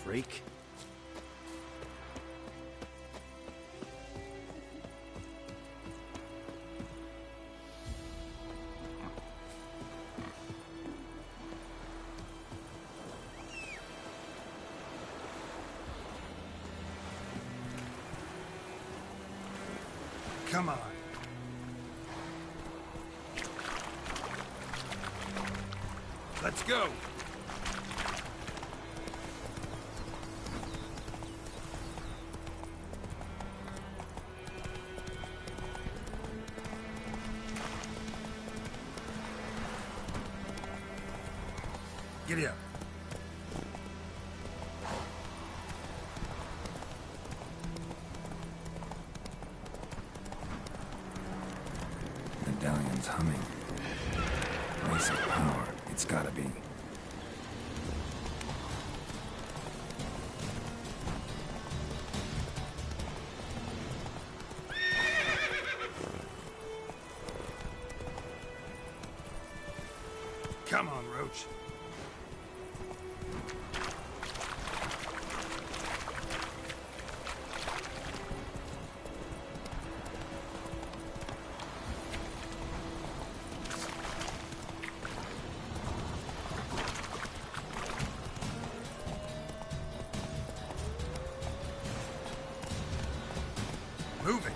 freak. Come on. Let's go. Giddy up. Medallion's humming. Race of power. It's gotta be. Come on, Roach. Move it.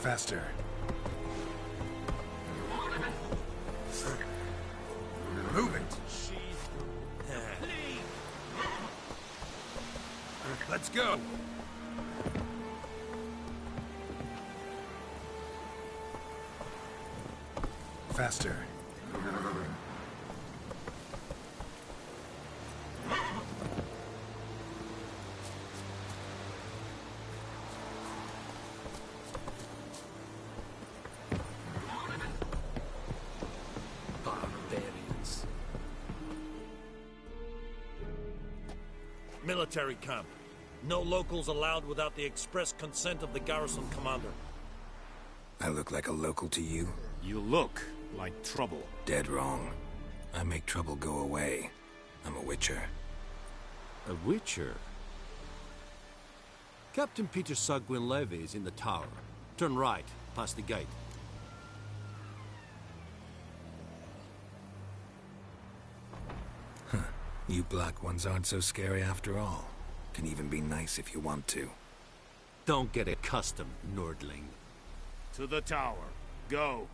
Faster. Move it. Let's go. Faster. Barbarians. Military camp. No locals allowed without the express consent of the garrison commander. I look like a local to you? You look like trouble. Dead wrong. I make trouble go away. I'm a witcher. A witcher? Captain Peter Sagwin Levy is in the tower. Turn right, past the gate. Huh. You black ones aren't so scary after all. Can even be nice if you want to. Don't get accustomed, Nordling. To the tower. Go.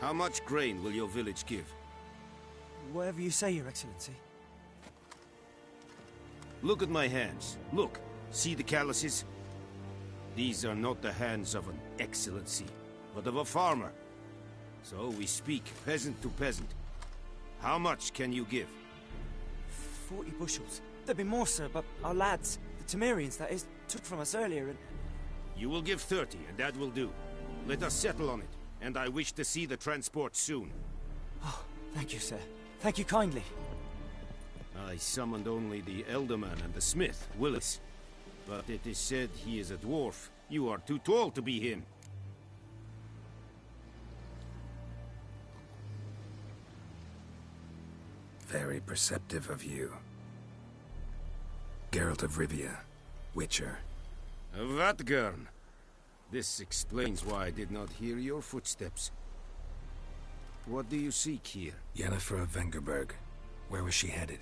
How much grain will your village give? Whatever you say, Your Excellency. Look at my hands. Look. See the calluses? These are not the hands of an excellency, but of a farmer. So we speak peasant to peasant. How much can you give? 40 bushels. There'd be more, sir, but our lads, the Temerians, that is, took from us earlier and... You will give 30, and that will do. Let us settle on it, and I wish to see the transport soon. Oh, thank you, sir. Thank you kindly. I summoned only the Elderman and the smith, Willis. But it is said he is a dwarf. You are too tall to be him. Very perceptive of you. Geralt of Rivia, Witcher. Vatgern. This explains why I did not hear your footsteps. What do you seek here? Yennefer of Vengerberg. Where was she headed?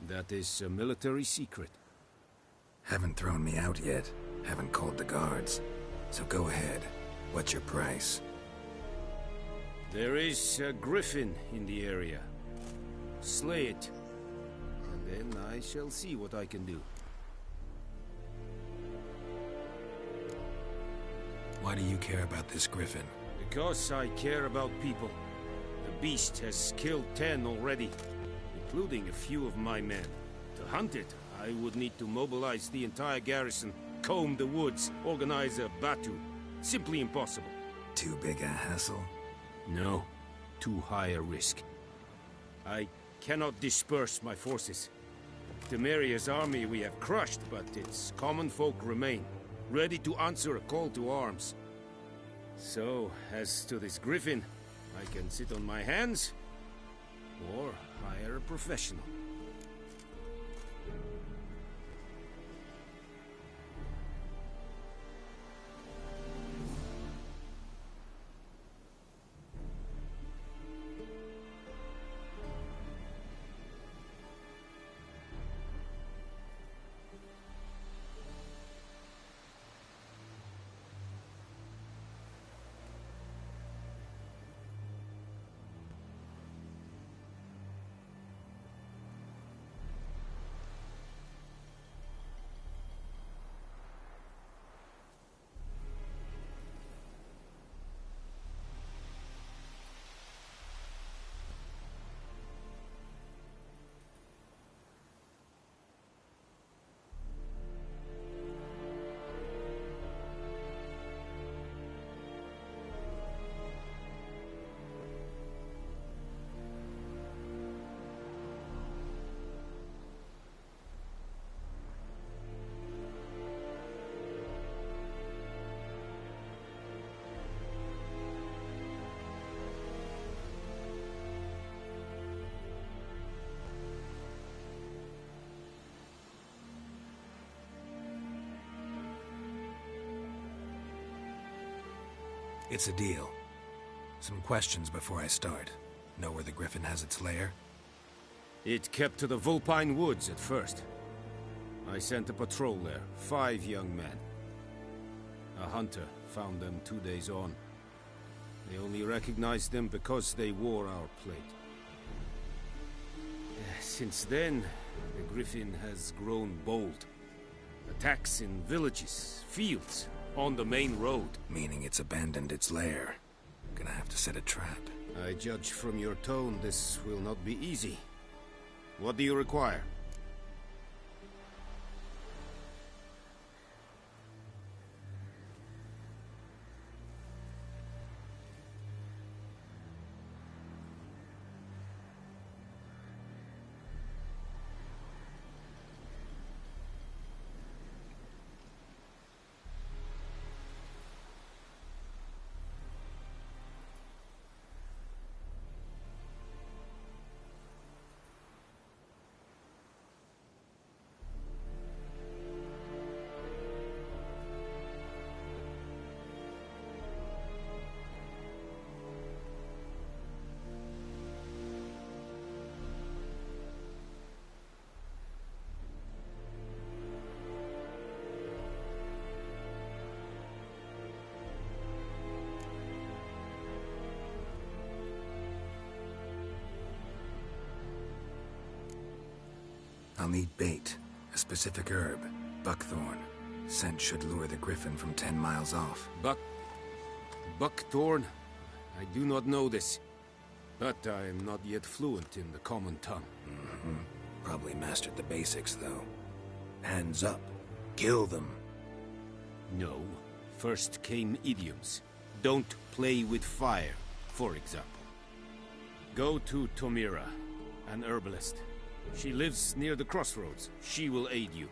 That is a military secret. Haven't thrown me out yet. Haven't called the guards. So go ahead. What's your price? There is a griffin in the area. Slay it, and then I shall see what I can do. Why do you care about this griffin? Because I care about people. The beast has killed 10 already, including a few of my men. To hunt it, I would need to mobilize the entire garrison, comb the woods, organize a batu. Simply impossible. Too big a hassle? No, too high a risk. I cannot disperse my forces. Temeria's army we have crushed, but its common folk remain, ready to answer a call to arms. So, as to this griffin, I can sit on my hands, or hire a professional. It's a deal. Some questions before I start. Know where the griffin has its lair? It kept to the Vulpine Woods at first. I sent a patrol there, 5 young men. A hunter found them 2 days on. They only recognized them because they wore our plate. Since then, the griffin has grown bold. Attacks in villages, fields, on the main road. Meaning it's abandoned its lair. Gonna have to set a trap. I judge from your tone this will not be easy. What do you require? I'll need bait, a specific herb, buckthorn. Scent should lure the griffin from 10 miles off. Buckthorn? I do not know this. But I am not yet fluent in the common tongue. Probably mastered the basics, though. Hands up. Kill them. No. First came idioms. Don't play with fire, for example. Go to Tomira, an herbalist. She lives near the crossroads. She will aid you.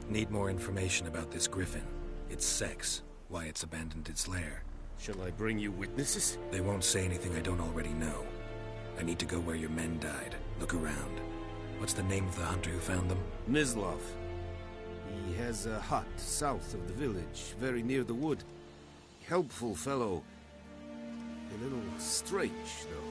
Need more information about this griffin. Its sex, why it's abandoned its lair. Shall I bring you witnesses? They won't say anything I don't already know. I need to go where your men died. Look around. What's the name of the hunter who found them? Mislov. He has a hut south of the village, very near the wood. Helpful fellow. A little strange, though.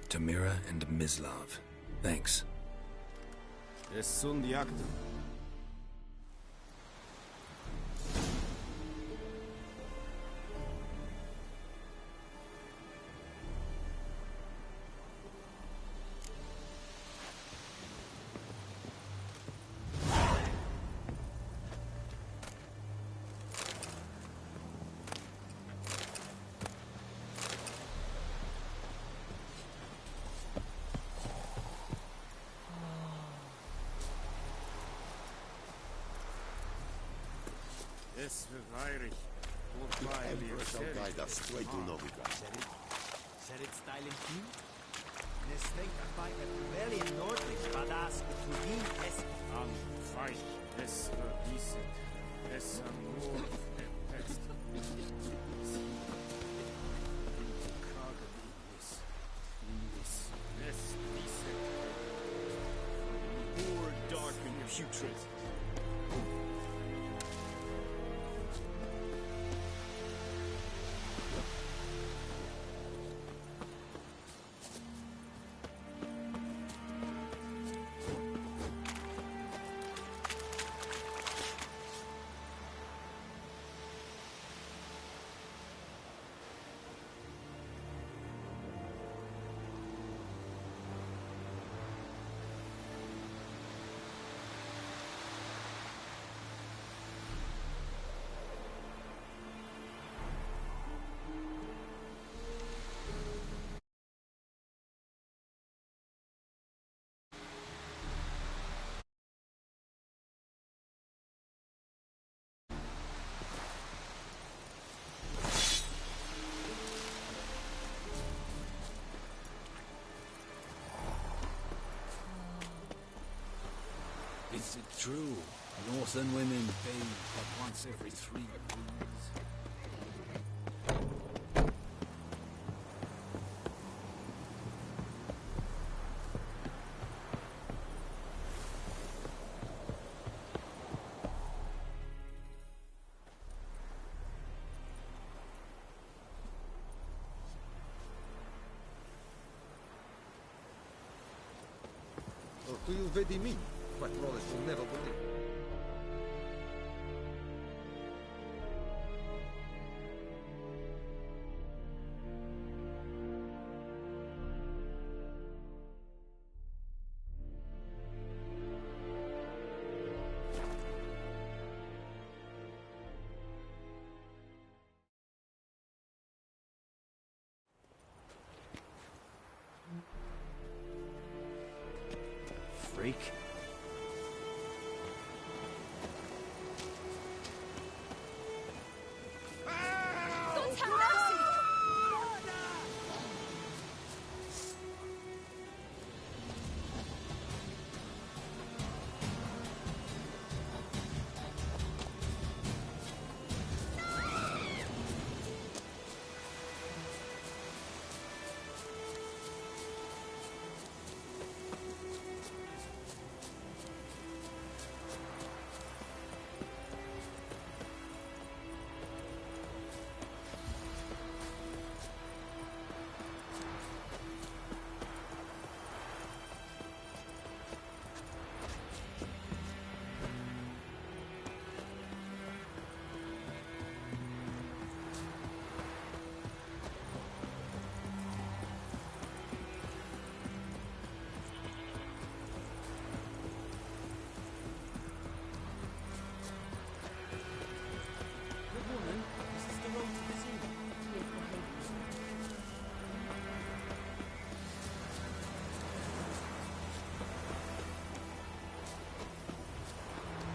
Tamira and Mislov. Thanks. Es sunt jagten. Es verweirig. Emperor shall guide us straight to Novigrad. Said it styling too? The snake fight a rebellion nordlich badass between es Am Feich. Es verwieset. Es am Nur verpetzt. More dark and putrid. Is it true? Northern women bathe but once every 3 moons. Tu il vedi in me? Patrones will never believe. Freak. God's have mercy!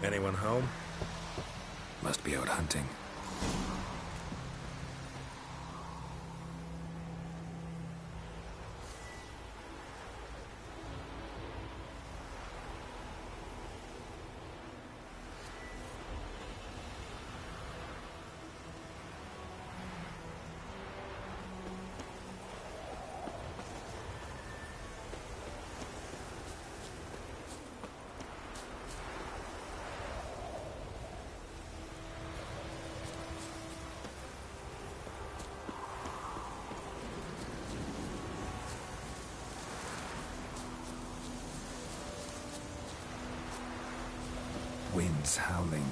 Anyone home? Must be out hunting. Winds howling.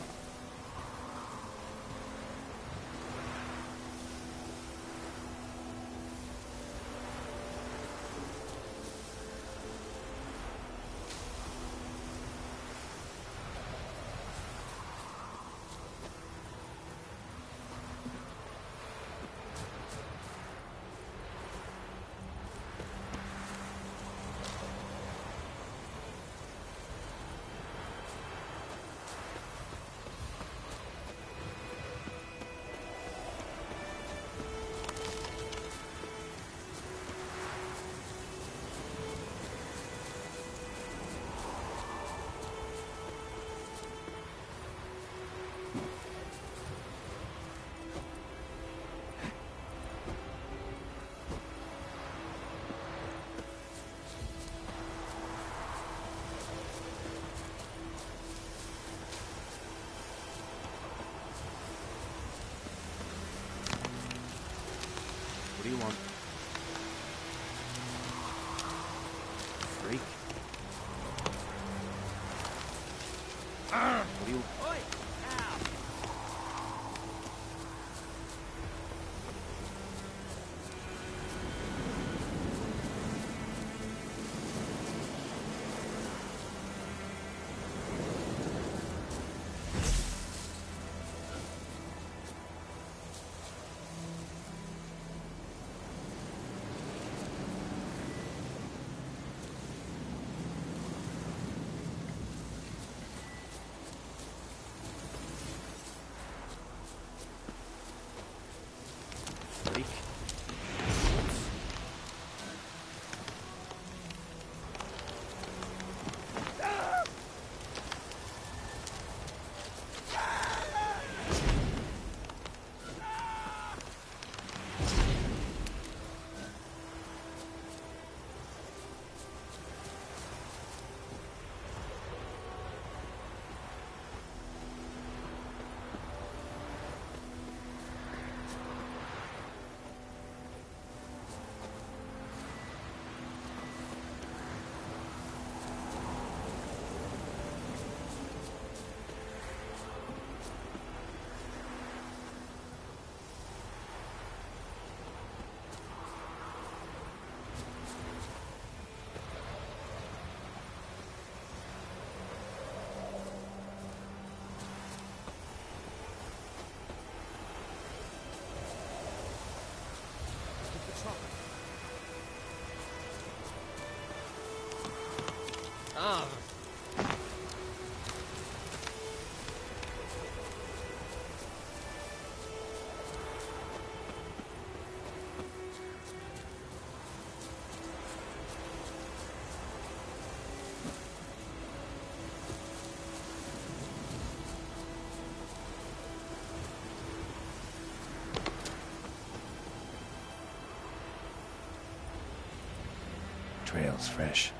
trail's fresh.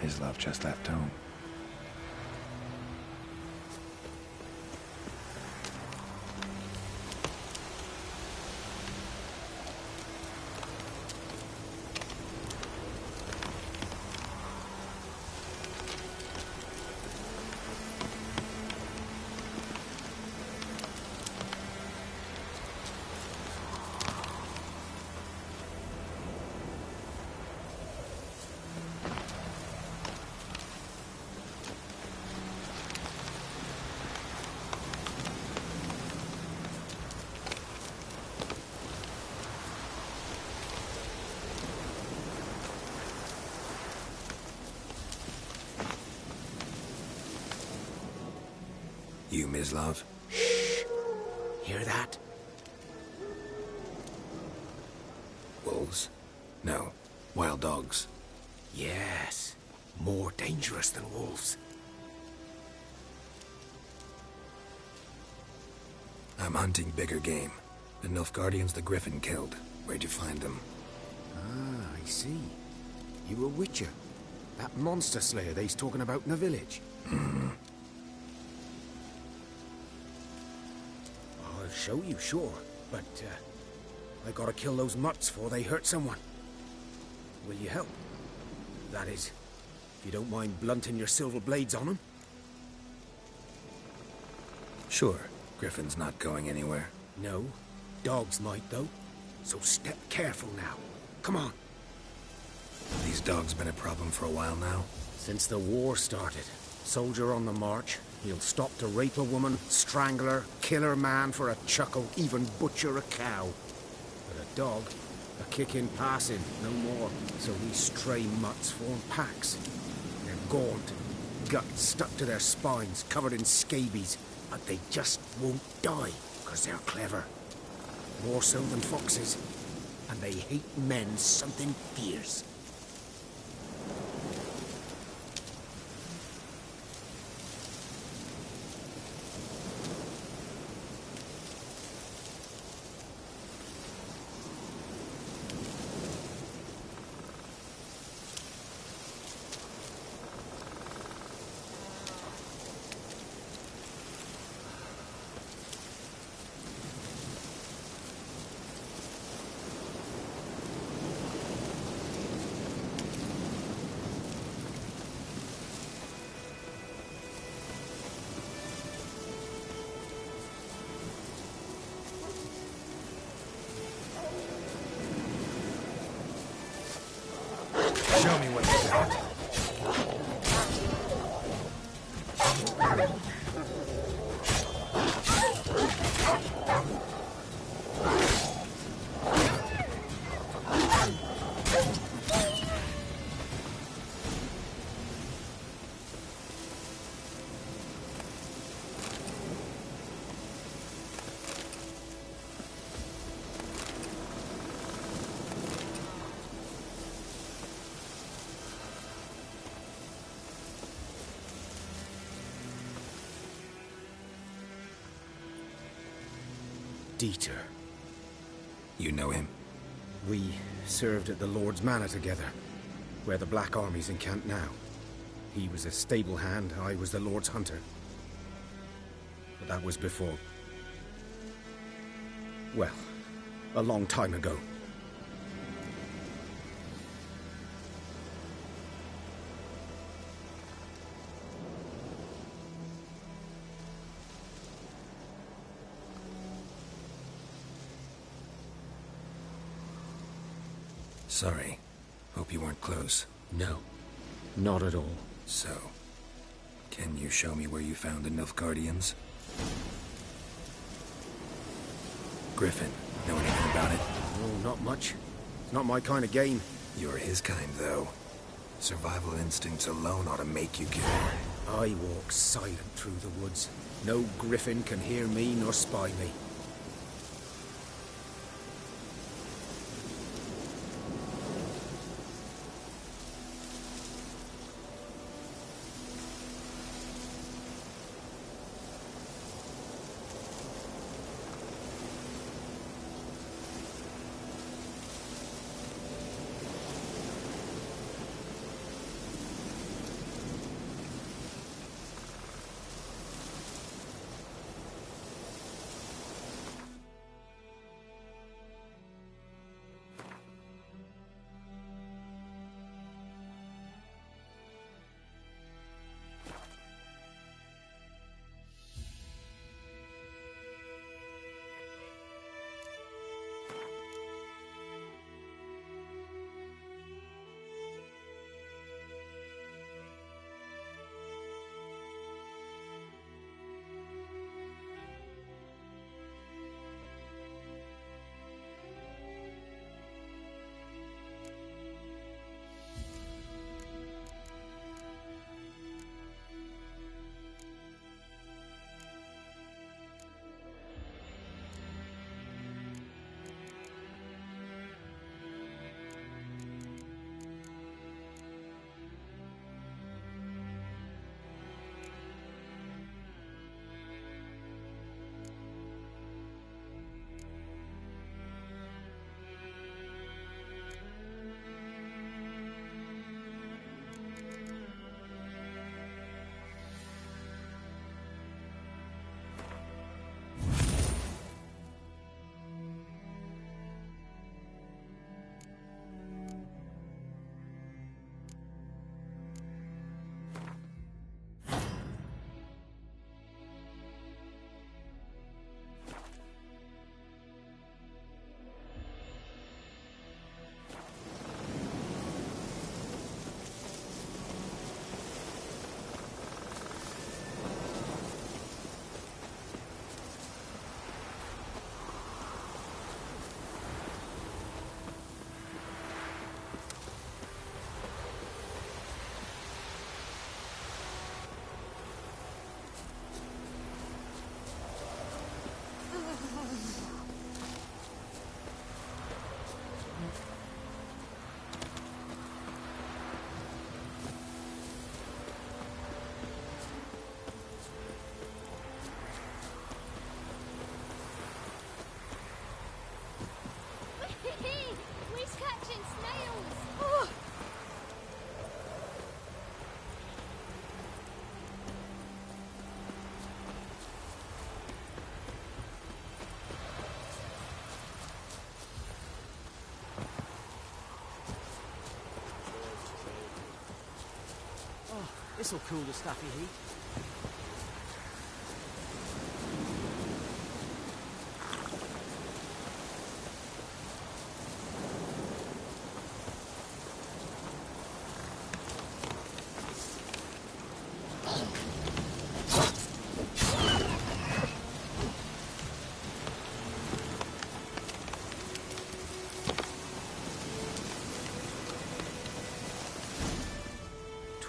Mislav just left home. You, Mislav? Shh! Hear that? Wolves? No. Wild dogs. Yes. More dangerous than wolves. I'm hunting bigger game. The Nilfgaardians the Griffin killed. Where'd you find them? Ah, I see. You a witcher. That monster slayer they's talking about in the village. Hmm. I'll show you, sure. But, I gotta kill those mutts before they hurt someone. Will you help? That is, if you don't mind blunting your silver blades on them. Sure. Griffin's not going anywhere. No. Dogs might, though. So step careful now. Come on. These dogs been a problem for a while now? Since the war started. Soldier on the march. He'll stop to rape a woman, strangle her, kill her man for a chuckle, even butcher a cow. But a dog, a kick in passing, no more. So these stray mutts form packs. They're gaunt, guts stuck to their spines, covered in scabies. But they just won't die, because they're clever. More so than foxes. And they hate men something fierce. Show me what you got. Dieter. You know him? We served at the Lord's Manor together, where the Black Army's encamped now. He was a stable hand, I was the Lord's hunter. But that was before... well, a long time ago. Sorry. Hope you weren't close. No, not at all. So, can you show me where you found the Nilfgaardians? Griffin, know anything about it? No, not much. It's not my kind of game. You're his kind, though. Survival instincts alone ought to make you kill. I walk silent through the woods. No griffin can hear me nor spy me. This'll cool the stuffy heat.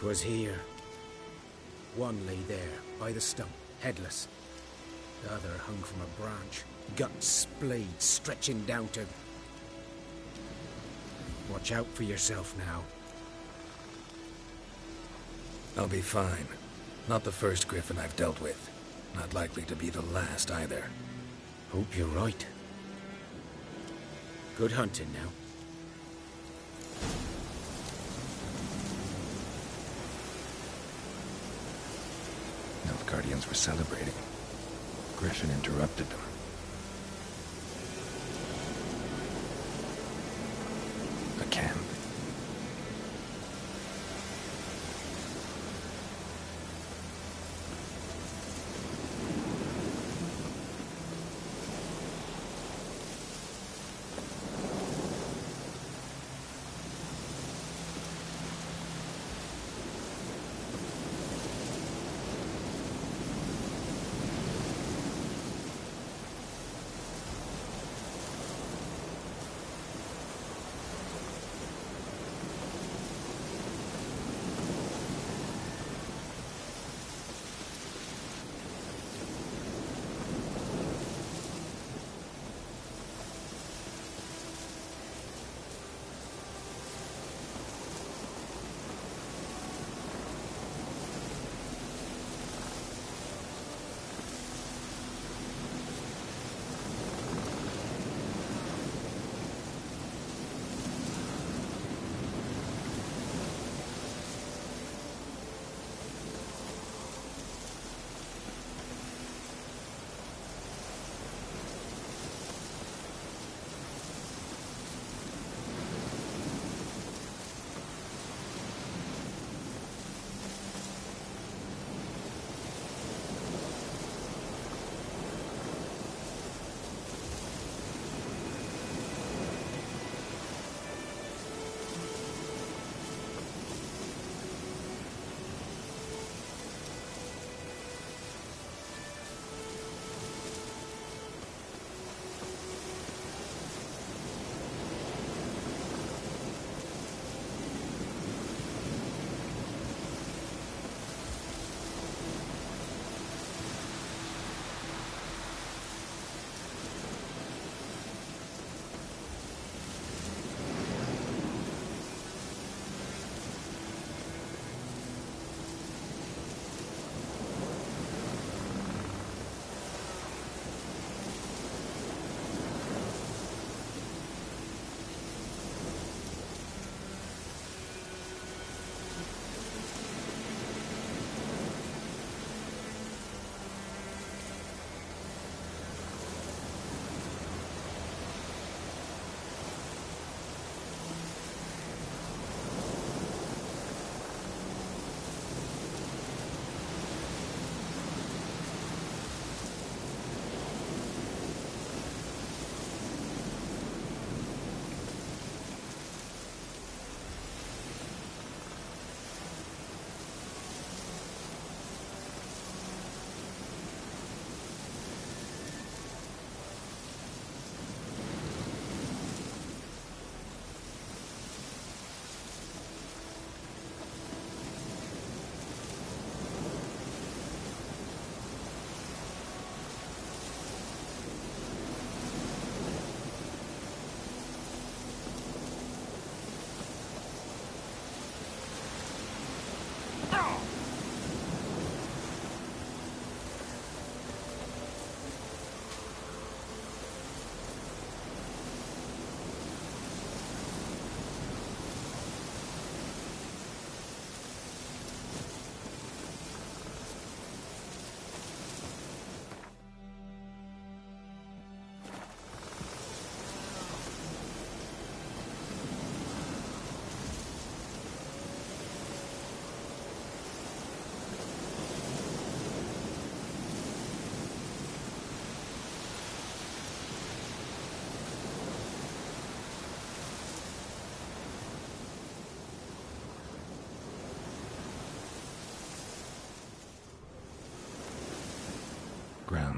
Was here. One lay there, by the stump, headless. The other hung from a branch, guts splayed, stretching down to... Watch out for yourself now. I'll be fine. Not the first griffin I've dealt with. Not likely to be the last either. Hope you're right. Good hunting now. Guardians were celebrating. Griffin interrupted them. A camp.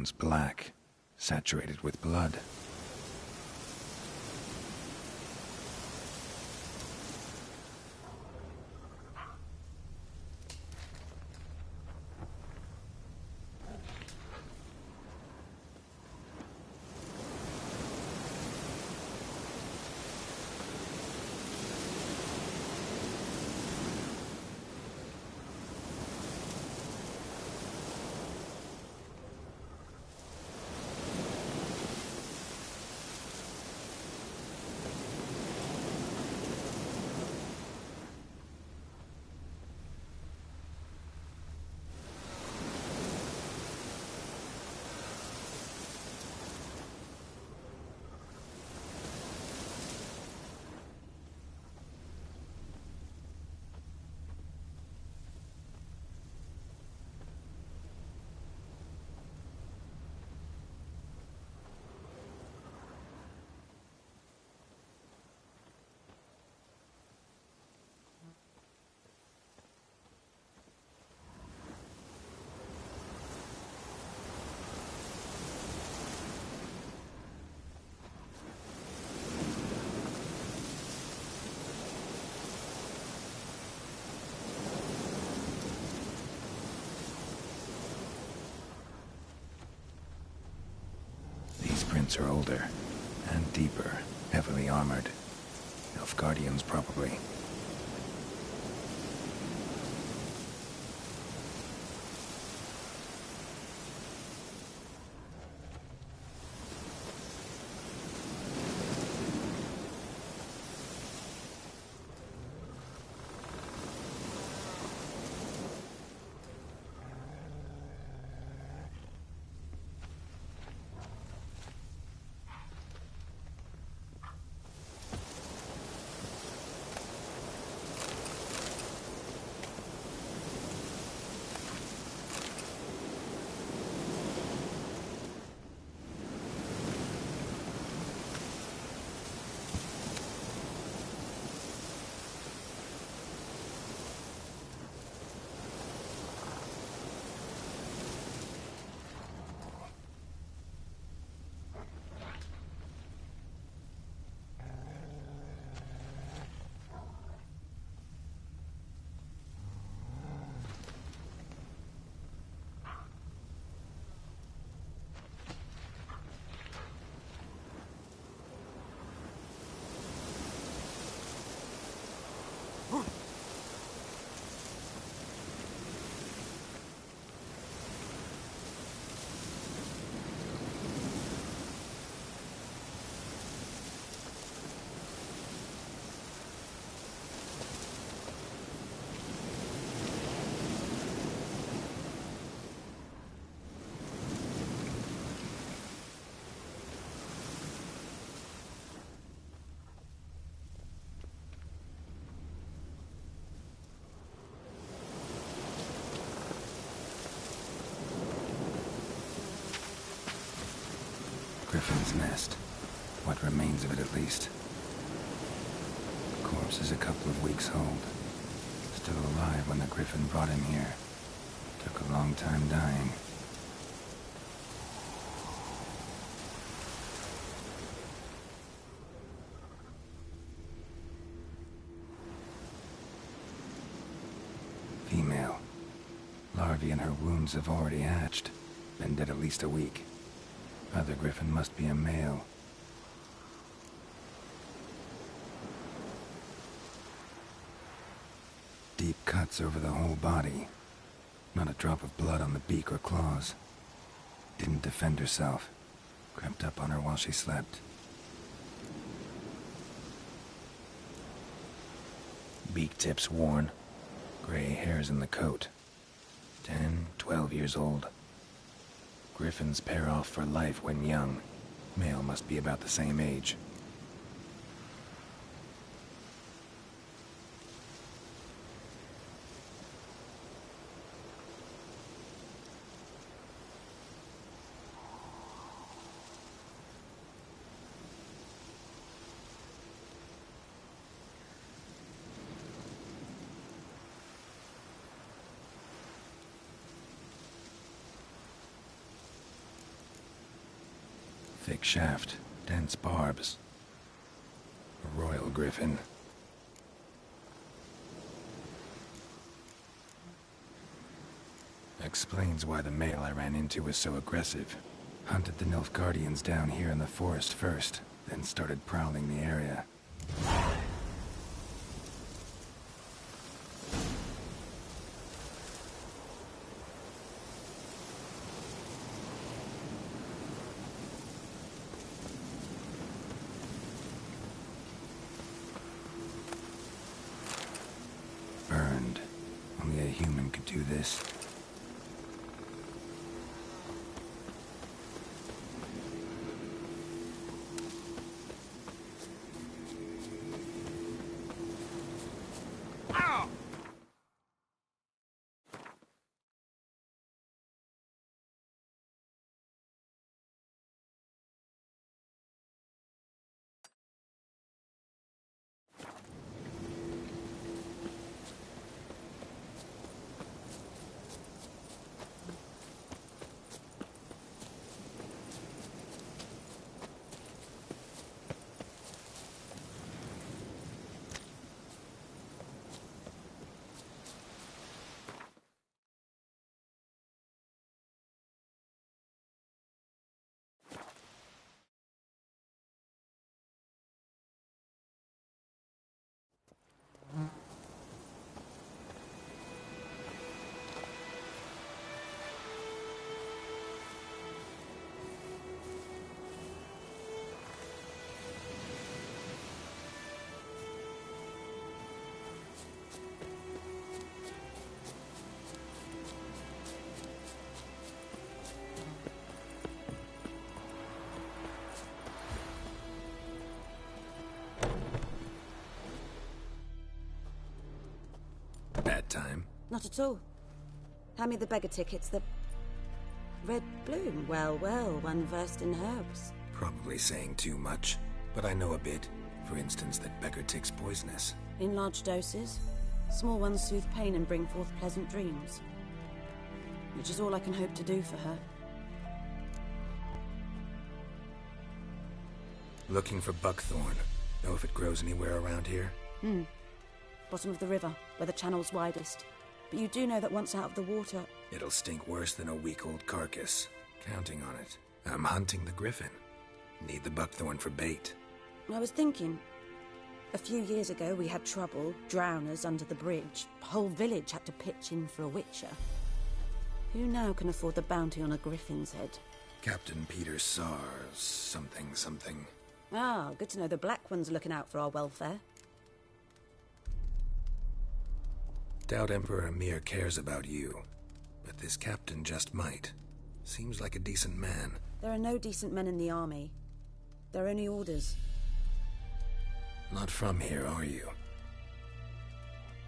ground's black, saturated with blood. Prints are older and deeper, heavily armored. Elf guardians, probably. Griffin's nest. What remains of it, at least. The corpse is a couple of weeks old. Still alive when the Griffin brought him here. Took a long time dying. Female. Larvae in her wounds have already hatched. Been dead at least a week. Other Griffin must be a male. Deep cuts over the whole body. Not a drop of blood on the beak or claws. Didn't defend herself. Crept up on her while she slept. Beak tips worn. Gray hairs in the coat. 10, 12 years old. Griffins pair off for life when young. Male must be about the same age. Thick shaft, dense barbs. A royal griffin. Explains why the male I ran into was so aggressive. Hunted the Nilfgaardians down here in the forest first, then started prowling the area. Burned. Only a human could do this. Bad time? Not at all. Hand me the beggar tickets, the red bloom. Well, well, one versed in herbs. Probably saying too much, but I know a bit. For instance, that beggar tick's poisonous. In large doses. Small ones soothe pain and bring forth pleasant dreams. Which is all I can hope to do for her. Looking for buckthorn. Know if it grows anywhere around here? Bottom of the river, where the channel's widest. But you do know that once out of the water... It'll stink worse than a week-old carcass. Counting on it. I'm hunting the griffin. Need the buckthorn for bait. I was thinking... A few years ago we had trouble, drowners under the bridge. The whole village had to pitch in for a witcher. Who now can afford the bounty on a griffin's head? Captain Peter Sars... something. Ah, good to know the Black One's looking out for our welfare. Doubt Emperor Emir cares about you, but this captain just might. Seems like a decent man. There are no decent men in the army. They're only orders. Not from here, are you?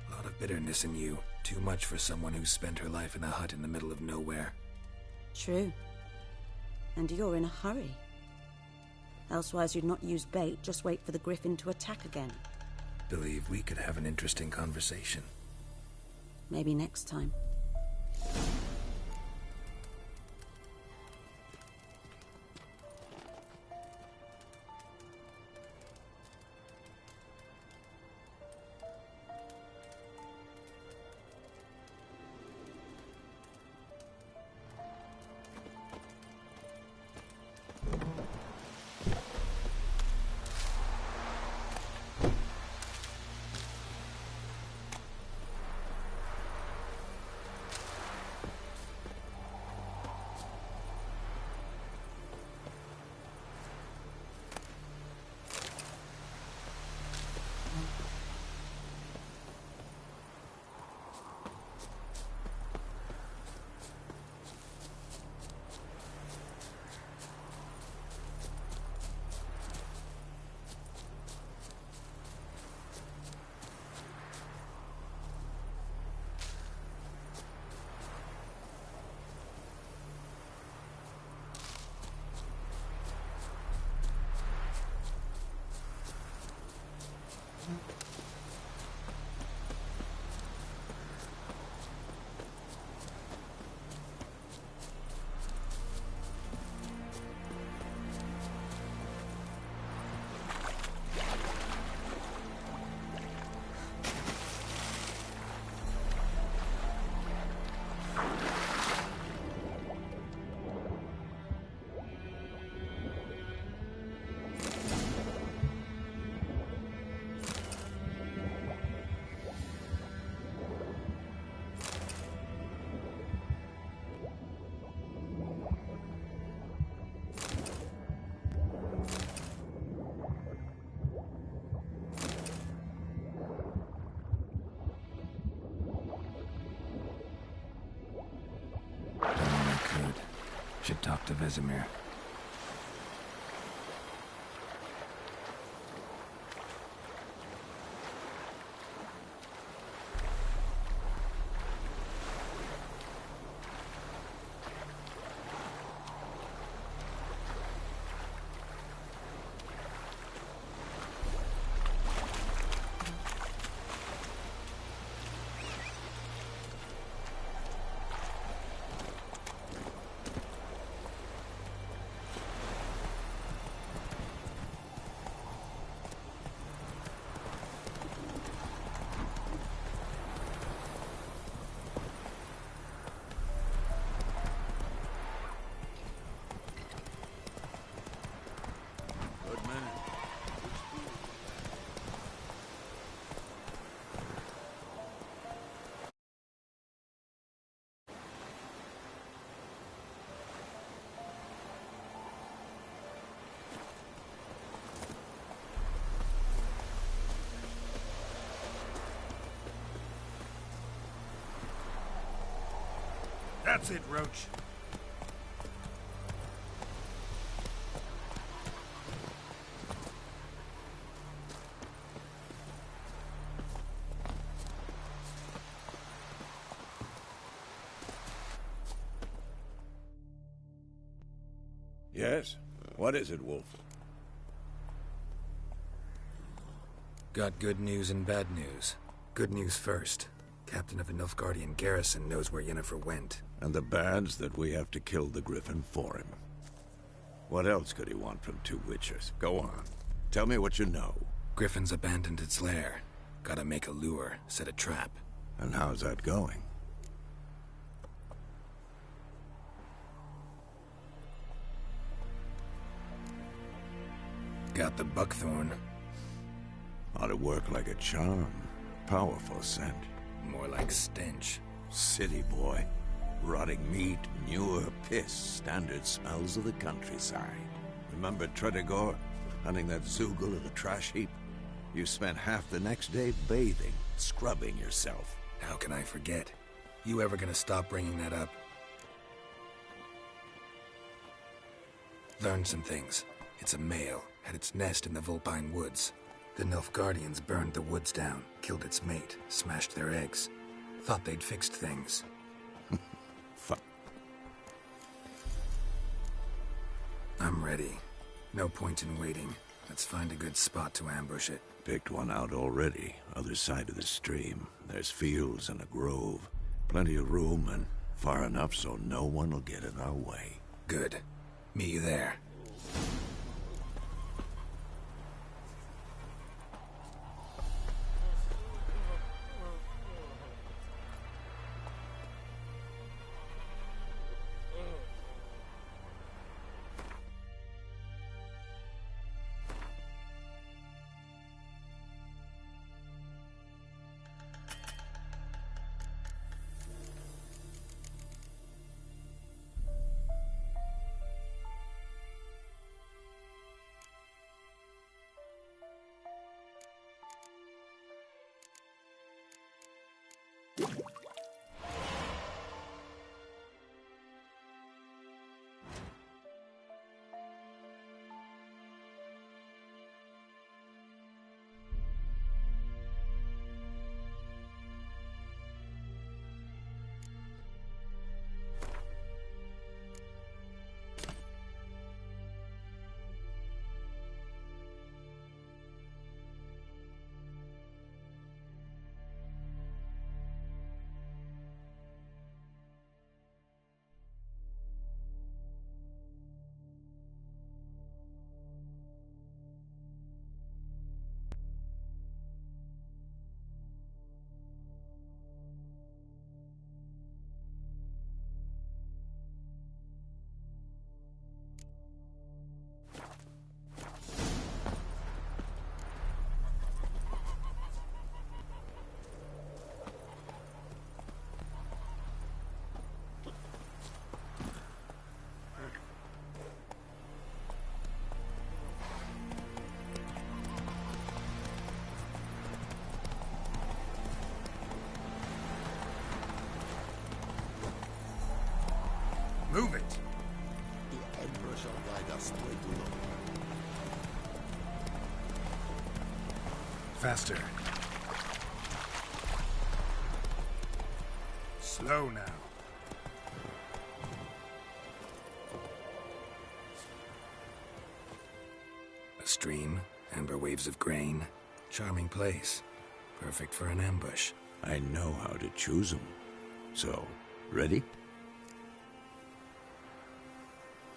A lot of bitterness in you. Too much for someone who's spent her life in a hut in the middle of nowhere. True. And you're in a hurry. Elsewise you'd not use bait, just wait for the griffin to attack again. Believe we could have an interesting conversation. Maybe next time. Should talk to Vesemir. That's it, Roach. Yes? What is it, Wolf? Got good news and bad news. Good news first. Captain of a Nilfgaardian garrison knows where Yennefer went. And the bad's that we have to kill the Griffin for him. What else could he want from two witchers? Go on. Tell me what you know. Griffin's abandoned its lair. Gotta make a lure, set a trap. And how's that going? Got the buckthorn. Ought to work like a charm. Powerful scent. More like stench. City boy. Rotting meat, manure, piss, standard smells of the countryside. Remember Tredegor? Hunting that Zoogle of the trash heap? You spent half the next day bathing, scrubbing yourself. How can I forget? You ever gonna stop bringing that up? Learned some things. It's a male, had its nest in the Vulpine Woods. The Nilfgaardians burned the woods down, killed its mate, smashed their eggs. Thought they'd fixed things. I'm ready. No point in waiting. Let's find a good spot to ambush it. Picked one out already. Other side of the stream. There's fields and a grove. Plenty of room and far enough so no one will get in our way. Good. Meet you there. faster. Slow now. A stream, amber waves of grain. Charming place. Perfect for an ambush. I know how to choose them. So, ready?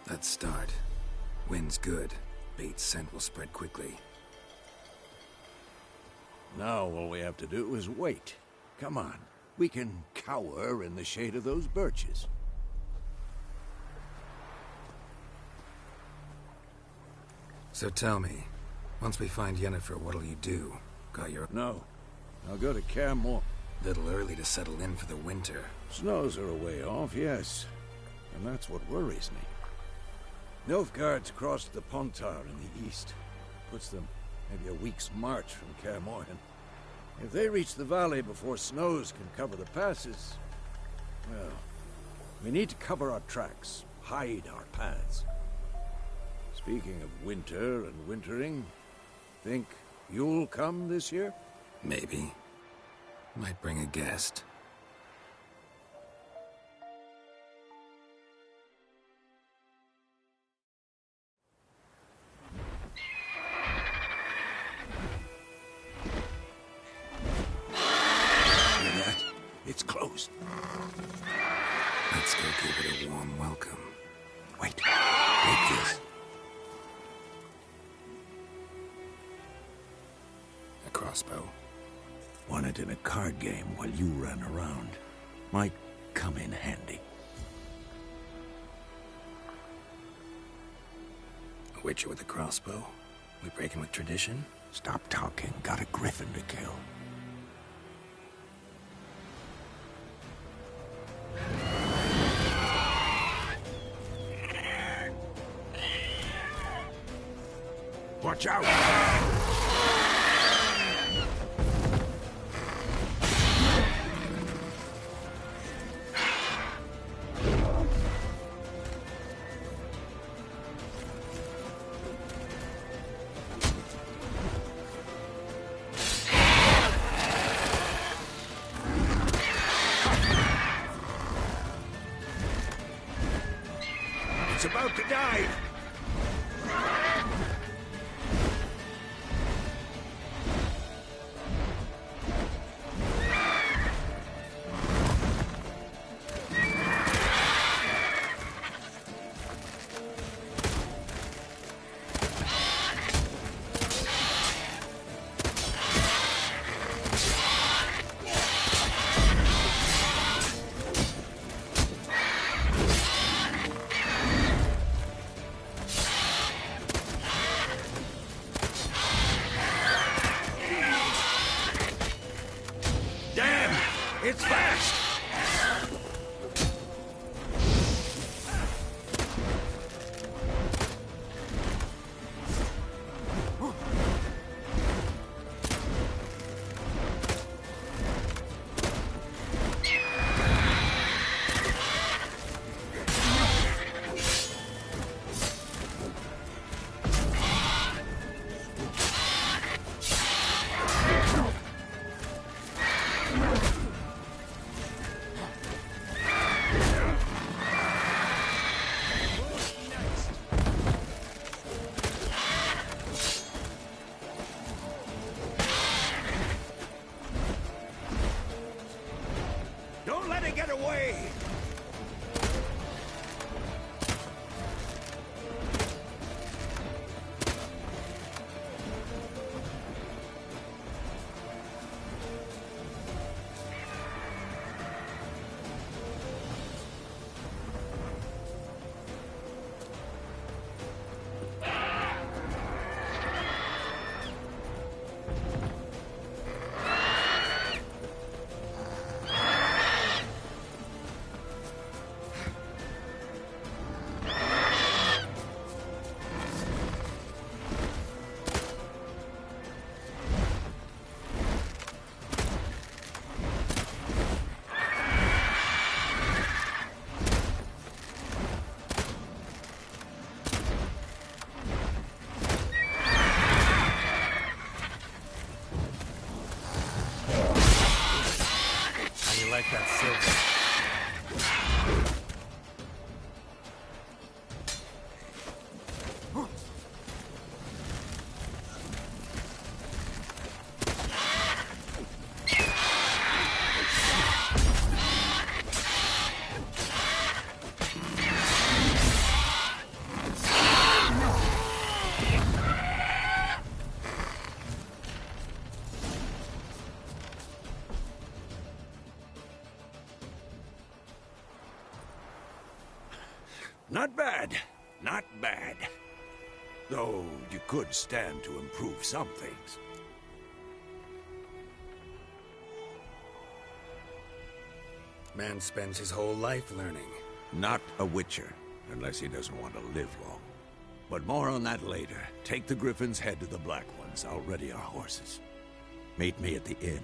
Let's start. Wind's good. Bait's scent will spread quickly. Now all we have to do is wait. Come on. We can cower in the shade of those birches. So tell me, once we find Yennefer, what'll you do? Got your... No. I'll go to Kaer. Little early to settle in for the winter. Snows are a way off, yes. And that's what worries me. Nilfgaard's crossed the Pontar in the east. Puts them maybe a week's march from Kaer. If they reach the valley before snows can cover the passes, well, we need to cover our tracks, hide our paths. Speaking of winter and wintering, think you'll come this year? Maybe. Might bring a guest. It's closed. Let's go give it a warm welcome. Wait. Take this. A crossbow. Won it in a card game while you ran around. Might come in handy. A witcher with a crossbow? We breaking with tradition? Stop talking. Got a griffin to kill. Watch out! It's about to die! It's fast! Not bad. Not bad. Though you could stand to improve some things. Man spends his whole life learning. Not a witcher, unless he doesn't want to live long. But more on that later. Take the Griffin's head to the Black Ones. I'll ready our horses. Meet me at the inn.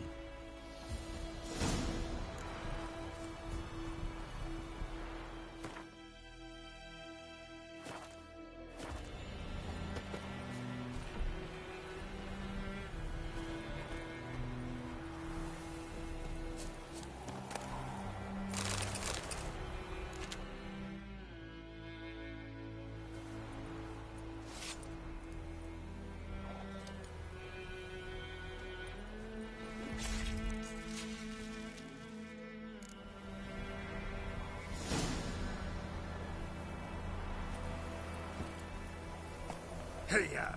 Hey-ya!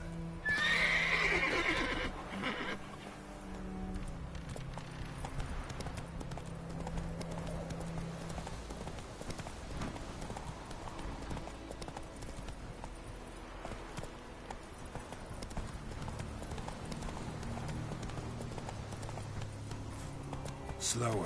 Slower.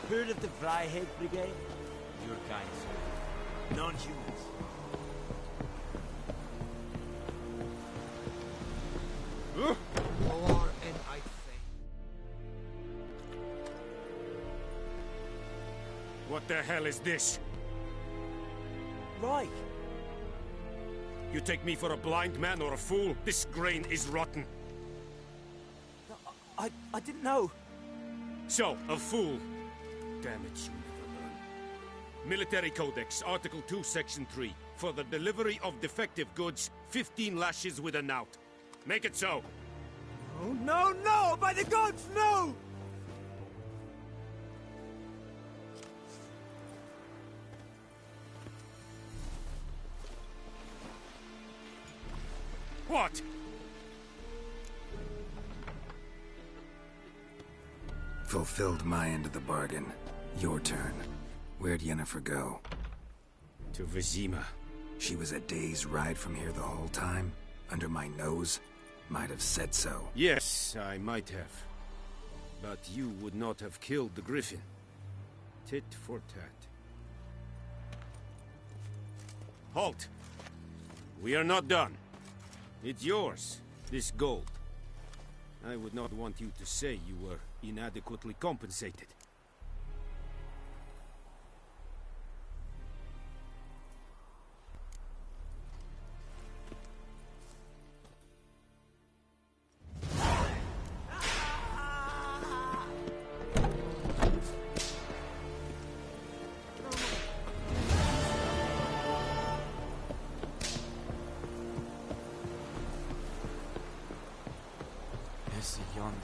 Heard of the Flyhead Brigade? Your kind, sir. Non-humans. What the hell is this? Right. You take me for a blind man or a fool? This grain is rotten. I didn't know. So, a fool. Damn it, you never learn. Military Codex, Article 2, Section 3. For the delivery of defective goods, 15 lashes with a knout. Make it so. Oh, no, no! By the gods, no! What? Fulfilled my end of the bargain. Your turn. Where'd Yennefer go? To Vizima. She was a day's ride from here the whole time? Under my nose? Might have said so. Yes, I might have. But you would not have killed the Griffin. Tit for tat. Halt! We are not done. It's yours, this gold. I would not want you to say you were inadequately compensated. Yes, yonder.